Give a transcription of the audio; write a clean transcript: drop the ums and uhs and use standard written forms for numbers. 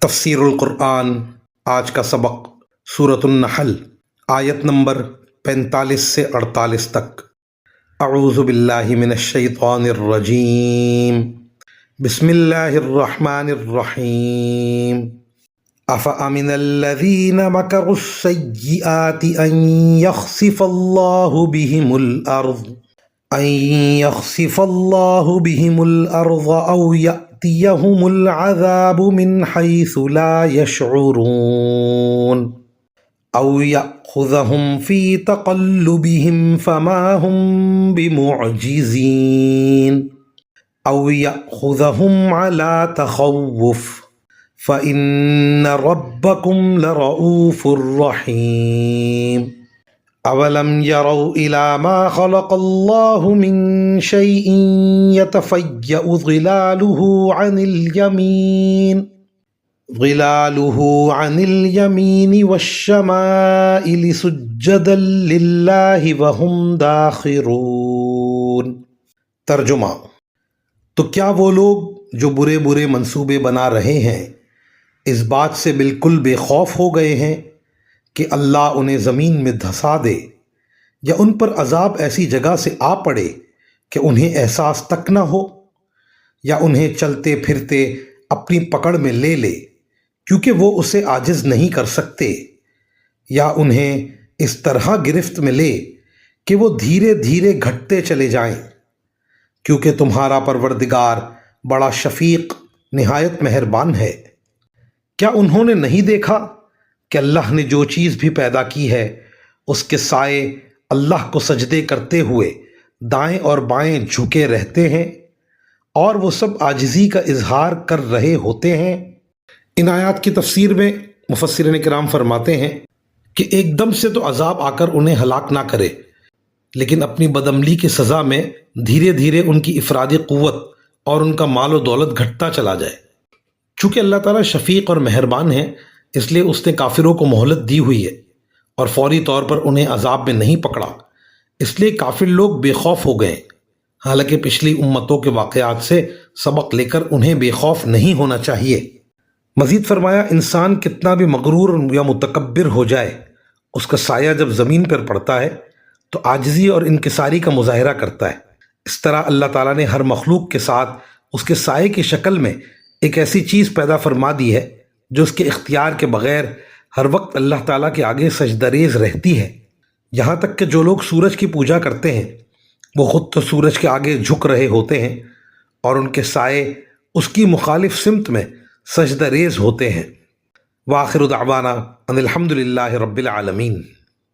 تفسیر القرآن آج کا سبق سورۃ النحل آیت نمبر 45 سے 48 تک۔ اعوذ باللہ من الشیطان الرجیم، بسم اللہ الرحمن الرحیم۔ افأمن الذین مکروا السیئات ان یخسف اللہ بہم الارض او یأتیہم العذاب من حیث لا یشعرون او یأخذہم فی تقلبہم فما ہم بمعجزین او یأخذہم علی تخوف فإن ربکم لرؤوف رحیم۔ اولم يروا الى ما خلق الله من شيء يتفيأ ظلاله عن اليمين والشمائل سجدا لله وهم داخرون۔ ترجمہ: تو کیا وہ لوگ جو برے برے منصوبے بنا رہے ہیں اس بات سے بالکل بے خوف ہو گئے ہیں کہ اللہ انہیں زمین میں دھسا دے یا ان پر عذاب ایسی جگہ سے آ پڑے کہ انہیں احساس تک نہ ہو، یا انہیں چلتے پھرتے اپنی پکڑ میں لے لے کیونکہ وہ اسے عاجز نہیں کر سکتے، یا انہیں اس طرح گرفت میں لے کہ وہ دھیرے دھیرے گھٹتے چلے جائیں، کیونکہ تمہارا پروردگار بڑا شفیق نہایت مہربان ہے۔ کیا انہوں نے نہیں دیکھا کہ اللہ نے جو چیز بھی پیدا کی ہے اس کے سائے اللہ کو سجدے کرتے ہوئے دائیں اور بائیں جھکے رہتے ہیں، اور وہ سب عاجزی کا اظہار کر رہے ہوتے ہیں۔ ان آیات کی تفسیر میں مفسرین کرام فرماتے ہیں کہ ایک دم سے تو عذاب آ کر انہیں ہلاک نہ کرے، لیکن اپنی بدعملی کی سزا میں دھیرے دھیرے ان کی افرادی قوت اور ان کا مال و دولت گھٹتا چلا جائے۔ چونکہ اللہ تعالیٰ شفیق اور مہربان ہے، اس لیے اس نے کافروں کو مہلت دی ہوئی ہے اور فوری طور پر انہیں عذاب میں نہیں پکڑا، اس لیے کافر لوگ بے خوف ہو گئے، حالانکہ پچھلی امتوں کے واقعات سے سبق لے کر انہیں بے خوف نہیں ہونا چاہیے۔ مزید فرمایا، انسان کتنا بھی مغرور یا متکبر ہو جائے، اس کا سایہ جب زمین پر پڑتا ہے تو عاجزی اور انکساری کا مظاہرہ کرتا ہے۔ اس طرح اللہ تعالیٰ نے ہر مخلوق کے ساتھ اس کے سائے کی شکل میں ایک ایسی چیز پیدا فرما دی ہے جو اس کے اختیار کے بغیر ہر وقت اللہ تعالیٰ کے آگے سجدہ ریز رہتی ہے۔ یہاں تک کہ جو لوگ سورج کی پوجا کرتے ہیں وہ خود تو سورج کے آگے جھک رہے ہوتے ہیں اور ان کے سائے اس کی مخالف سمت میں سجدہ ریز ہوتے ہیں۔ وآخر دعوانا ان الحمد للہ رب العالمین۔